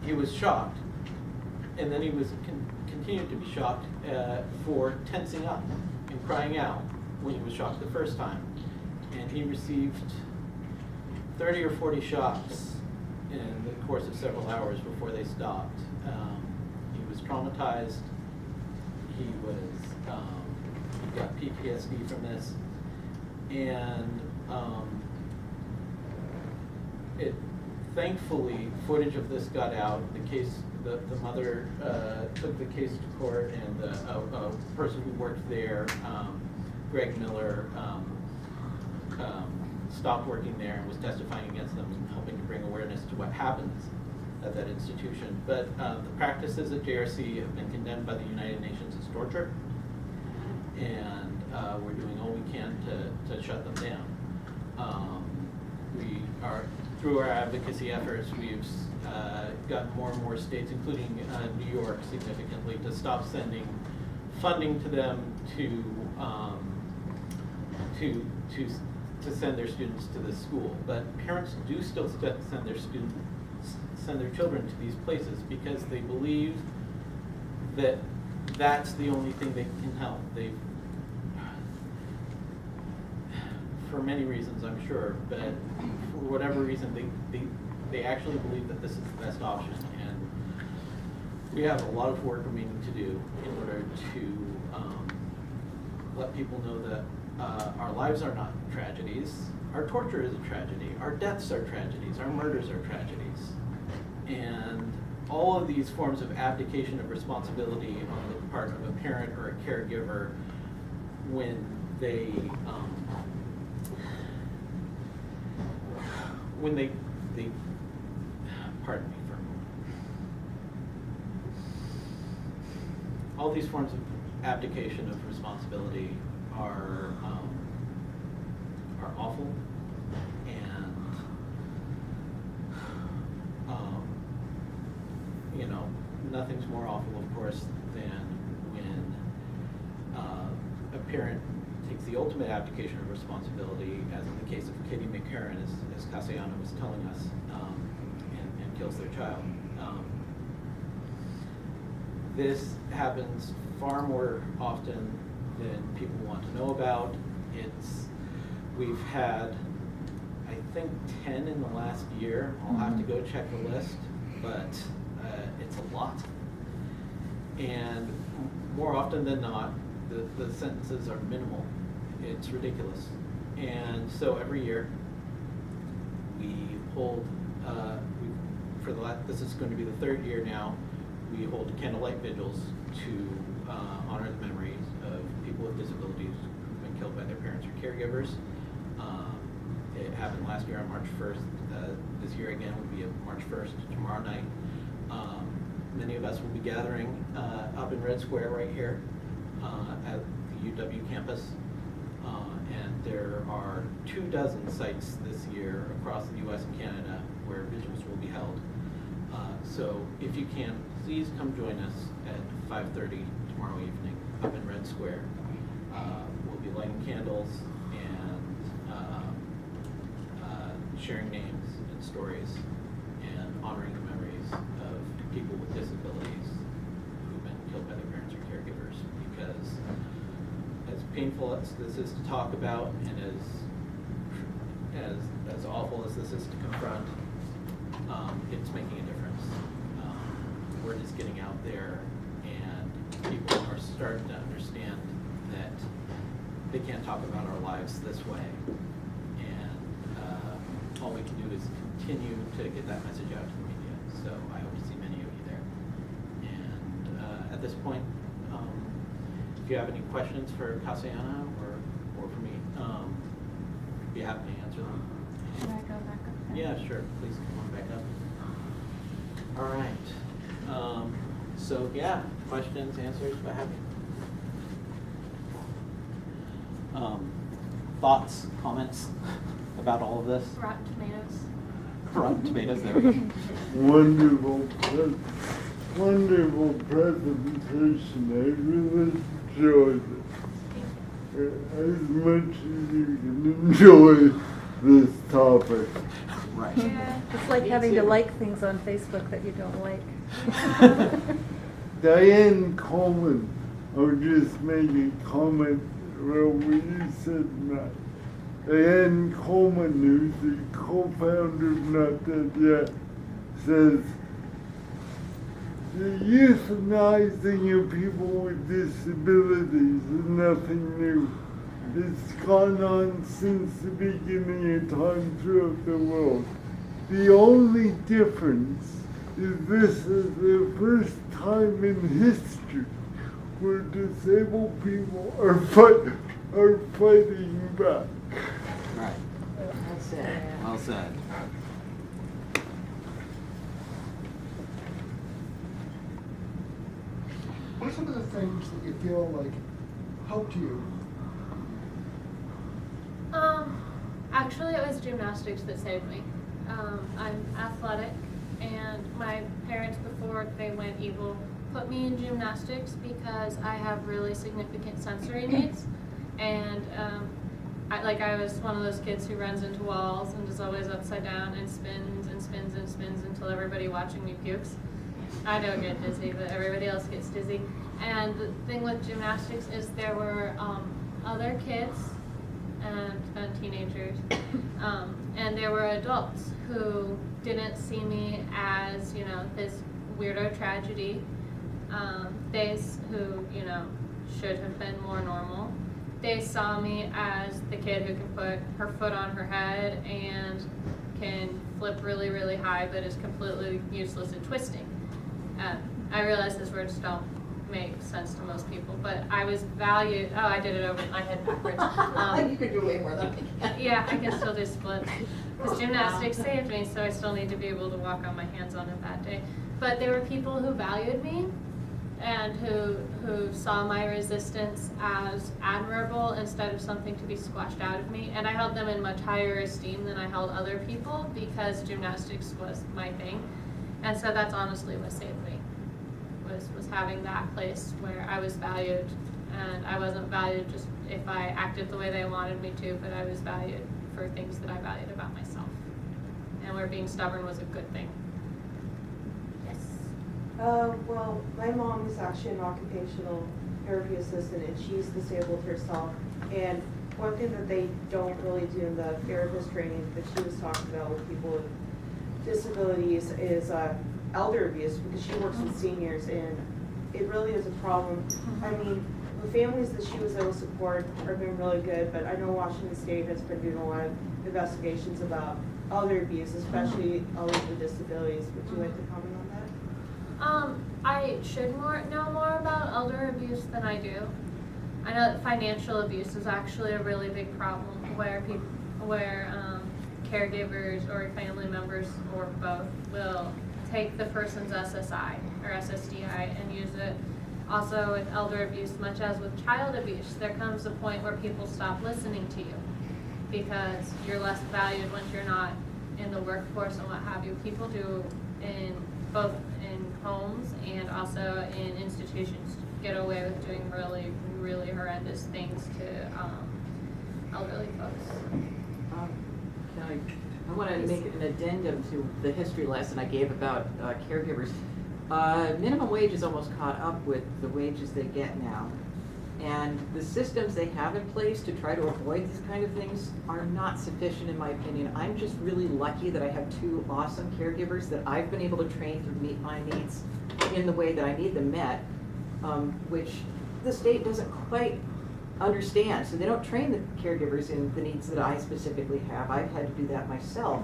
he was shocked, and then he was continued to be shocked for tensing up and crying out when he was shocked the first time. And he received 30 or 40 shocks in the course of several hours before they stopped. He was traumatized. He got PTSD from this, and thankfully footage of this got out. The mother took the case to court, and a person who worked there, Greg Miller, stopped working there and was testifying against them and helping to bring awareness to what happens at that institution. But the practices at JRC have been condemned by the United Nations as torture, and we're doing all we can to shut them down. Through our advocacy efforts, we've gotten more and more states, including New York significantly, to stop sending funding to them to send their students to this school. But parents do still send their children to these places because they believe that that's the only thing they can help. For many reasons, I'm sure, but for whatever reason, they actually believe that this is the best option. And we have a lot of work remaining to do in order to let people know that our lives are not tragedies. Our torture is a tragedy. Our deaths are tragedies. Our murders are tragedies. And all of these forms of abdication of responsibility on the part of a parent or a caregiver when they pardon me for a moment. All these forms of abdication of responsibility are awful, and nothing's more awful, of course, than when a parent takes the ultimate abdication of responsibility, as in the case of Katie McCarran, as Kassiane was telling us, and kills their child. This happens far more often than people want to know about. We've had, I think, 10 in the last year. I'll have to go check the list, but it's a lot. And more often than not, the sentences are minimal. It's ridiculous. And so every year we hold, this is going to be the third year now, we hold candlelight vigils to honor the memories of people with disabilities who've been killed by their parents or caregivers. It happened last year on March 1st. This year again will be on March 1st, tomorrow night. Many of us will be gathering up in Red Square right here at the UW campus. And there are 24 sites this year across the US and Canada where vigils will be held. So if you can, please come join us at 5:30 tomorrow evening up in Red Square. We'll be lighting candles and sharing names and stories and honoring the memories of people with disabilities who've been killed by their parents or caregivers, because as painful as this is to talk about, and as awful as this is to confront, it's making a difference. Word is getting out there, and people are starting to understand that they can't talk about our lives this way. And all we can do is continue to get that message out to the media. So I hope to see many of you there. And at this point, if you have any questions for Kassiane or for me, I'd be happy to answer them. Should I go back up there? Yeah, sure. Please come on back up. All right. So yeah, questions, answers, what have you. Thoughts, comments about all of this? Rotten tomatoes. Rotten tomatoes, there we go. Wonderful presentation. I really enjoyed it. As much as you can enjoy this topic. Right. Yeah. It's like Me having to too. like things on Facebook that you don't like. Diane Coleman, I'll just make a comment around what you said tonight. Diane Coleman, who's the co-founder of Not Dead Yet, says the euthanizing of people with disabilities is nothing new. It's gone on since the beginning of time throughout the world. The only difference is this is the first time in history where disabled people are fighting back. Right. Well said. Well said. What are some of the things that you feel like helped you? Actually, it was gymnastics that saved me. I'm athletic, and my parents, before they went evil, put me in gymnastics because I have really significant sensory needs, and I was one of those kids who runs into walls and is always upside down and spins and spins and spins until everybody watching me pukes. I don't get dizzy, but everybody else gets dizzy. And the thing with gymnastics is there were other kids and teenagers, and there were adults who didn't see me as, this weirdo tragedy. Who, should have been more normal. They saw me as the kid who can put her foot on her head and can flip really, really high, but is completely useless at twisting. I realize these words don't make sense to most people, but I was valued. Oh, I did it over my head backwards. You could do way more than I can. Yeah, I can still do splits. Because gymnastics saved me, so I still need to be able to walk on my hands on a bad day. But there were people who valued me and who saw my resistance as admirable instead of something to be squashed out of me. And I held them in much higher esteem than I held other people because gymnastics was my thing. And so that's honestly what saved me, was having that place where I was valued. And I wasn't valued just if I acted the way they wanted me to, but I was valued for things that I valued about myself. And where being stubborn was a good thing. Yes. Well, my mom is actually an occupational therapy assistant, and she's disabled herself. And one thing that they don't really do in the therapist training that she was talking about with people with disabilities is elder abuse, because she works with seniors, and it really is a problem. I mean, the families that she was able to support are doing really good, but I know Washington State has been doing a lot of investigations about elder abuse, especially elders with disabilities. Would you like to comment on that? I should know more about elder abuse than I do. I know that financial abuse is actually a really big problem where caregivers or family members or both will take the person's SSI or SSDI and use it. Also with elder abuse, much as with child abuse, there comes a point where people stop listening to you because you're less valued once you're not in the workforce and what have you. People do both in homes and also in institutions get away with doing really, really horrendous things to elderly folks. I want to make an addendum to the history lesson I gave about caregivers. Minimum wage is almost caught up with the wages they get now. And the systems they have in place to try to avoid these kind of things are not sufficient, in my opinion. I'm just really lucky that I have two awesome caregivers that I've been able to train to meet my needs in the way that I need them met, which the state doesn't quite understand. So they don't train the caregivers in the needs that I specifically have. I've had to do that myself.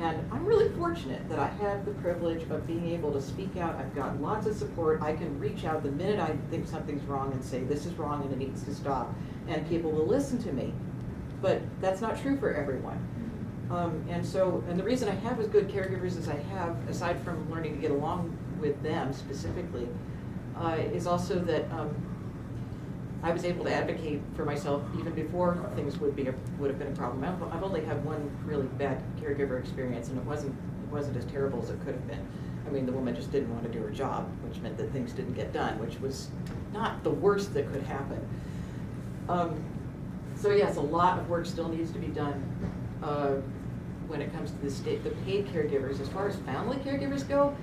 And I'm really fortunate that I have the privilege of being able to speak out. I've got lots of support. I can reach out the minute I think something's wrong and say, this is wrong and it needs to stop. And people will listen to me. But that's not true for everyone. And the reason I have as good caregivers as I have, aside from learning to get along with them specifically, is also that I was able to advocate for myself even before things would have been a problem. I've only had one really bad caregiver experience, and it wasn't as terrible as it could have been. I mean, the woman just didn't want to do her job, which meant that things didn't get done, which was not the worst that could happen. So yes, a lot of work still needs to be done. when it comes to the paid caregivers. As far as family caregivers go,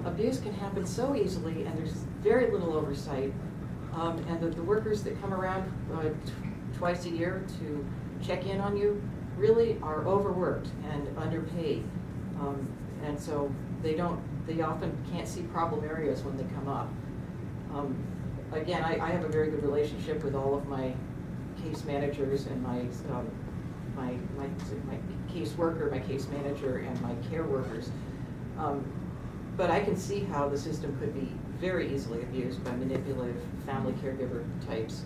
abuse can happen so easily, and there's very little oversight. And the workers that come around twice a year to check in on you really are overworked and underpaid. And so they often can't see problem areas when they come up. Again, I have a very good relationship with all of my case managers and my case worker, my case manager, and my care workers. But I can see how the system could be very easily abused by manipulative family caregiver types.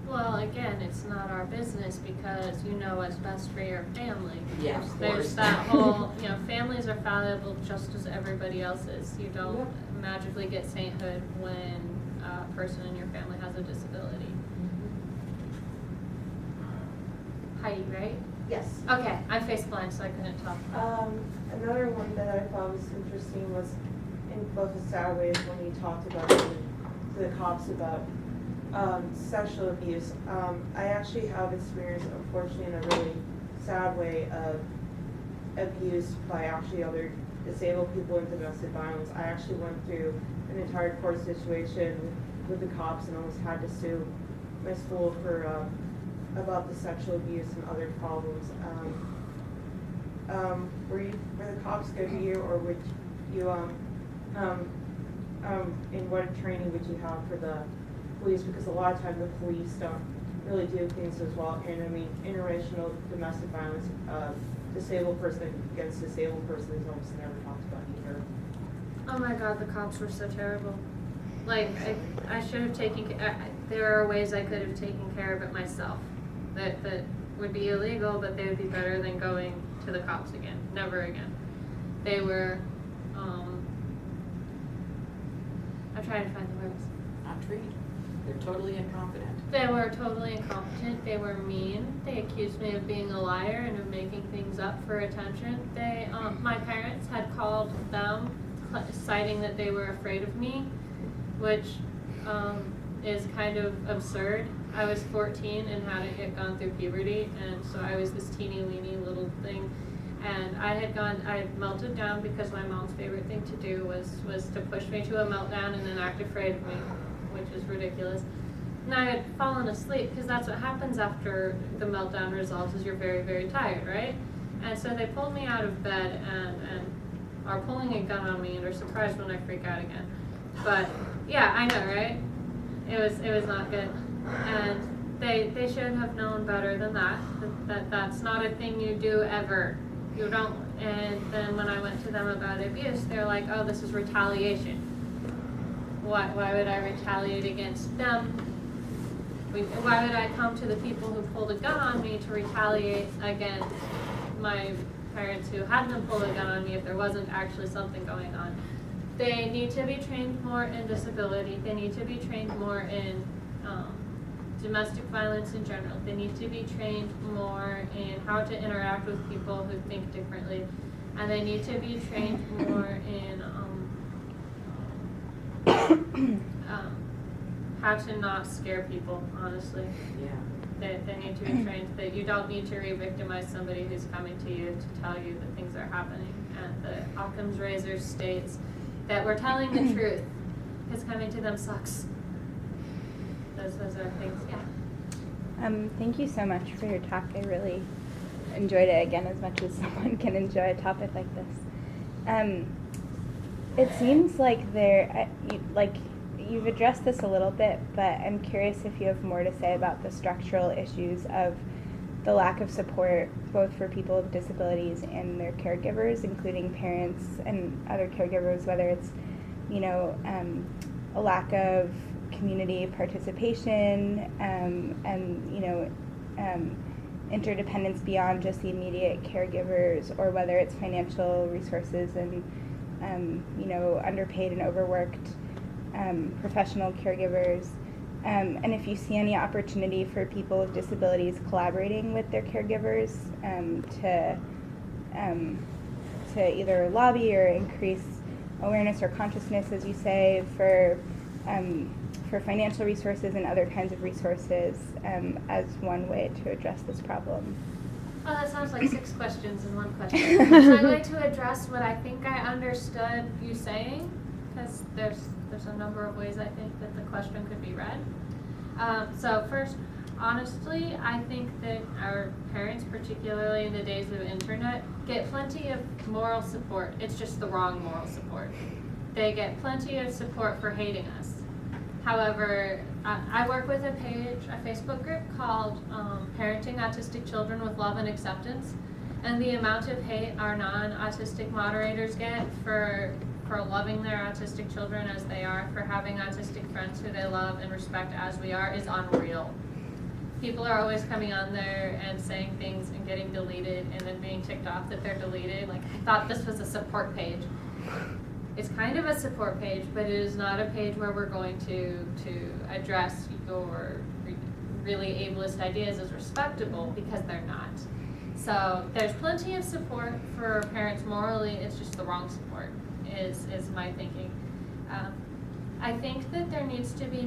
Well, again, it's not our business because you know what's best for your family. Yeah, of There's course. that whole, families are fallible just as everybody else is. You don't Yep. magically get sainthood when a person in your family has a disability. Heidi, right? Yes. Okay, I'm face blind, so I couldn't tell. Another one that I thought was interesting was in both the sad ways when you talked about to the cops about sexual abuse. I actually have experienced, unfortunately, in a really sad way of abuse by actually other disabled people in domestic violence. I actually went through an entire court situation with the cops and almost had to sue my school for about the sexual abuse and other problems. Were the cops good to you, or would you in what training would you have for the police? Because a lot of times the police don't really do things as well. And I mean, interracial domestic violence, disabled person against disabled person is almost never talked about either. Oh my God, the cops were so terrible. Like, I should have taken, there are ways I could have taken care of it myself that would be illegal, but they would be better than going to the cops again. Never again. They were, I'm trying to find the words. Not trained. They're totally incompetent. They were totally incompetent. They were mean. They accused me of being a liar and of making things up for attention. They, my parents had called them, citing that they were afraid of me, which is kind of absurd. I was 14 and hadn't yet gone through puberty, and so I was this teeny weeny little thing. And I had melted down because my mom's favorite thing to do was to push me to a meltdown and then act afraid of me, which is ridiculous. And I had fallen asleep because that's what happens after the meltdown resolves, is you're very, very tired, right? And so they pulled me out of bed and are pulling a gun on me and are surprised when I freak out again. But yeah, I know, right? It was not good. And they should have known better than that's not a thing you do ever. You don't. And then when I went to them about abuse, they're like, oh, this is retaliation. Why would I retaliate against them? Why would I come to the people who pulled a gun on me to retaliate against my parents who hadn't pulled a gun on me if there wasn't actually something going on? They need to be trained more in disability. They need to be trained more in domestic violence in general. They need to be trained more in how to interact with people who think differently. And they need to be trained more in how to not scare people, honestly. Yeah. They need to be trained that you don't need to re-victimize somebody who's coming to you to tell you that things are happening. And the Occam's razor states that we're telling the truth because coming to them sucks. Those are things, yeah. Thank you so much for your talk. I really enjoyed it, again, as much as someone can enjoy a topic like this. It seems like you've addressed this a little bit, but I'm curious if you have more to say about the structural issues of the lack of support, both for people with disabilities and their caregivers, including parents and other caregivers, whether it's, a lack of community participation and interdependence beyond just the immediate caregivers, or whether it's financial resources and underpaid and overworked professional caregivers, and if you see any opportunity for people with disabilities collaborating with their caregivers to either lobby or increase awareness or consciousness, as you say, for financial resources and other kinds of resources as one way to address this problem. Oh, that sounds like 6 questions in one question. So I'd like to address what I think I understood you saying, because there's a number of ways I think that the question could be read. So first, honestly, I think that our parents, particularly in the days of internet, get plenty of moral support. It's just the wrong moral support. They get plenty of support for hating us. However, I work with a page, a Facebook group called Parenting Autistic Children with Love and Acceptance, and the amount of hate our non-autistic moderators get for loving their autistic children as they are, for having autistic friends who they love and respect as we are, is unreal. People are always coming on there and saying things and getting deleted and then being ticked off that they're deleted. Like, I thought this was a support page. It's kind of a support page, but it is not a page where we're going to address your really ableist ideas as respectable, because they're not. So there's plenty of support for parents morally, it's just the wrong support, is my thinking. I think that there needs to be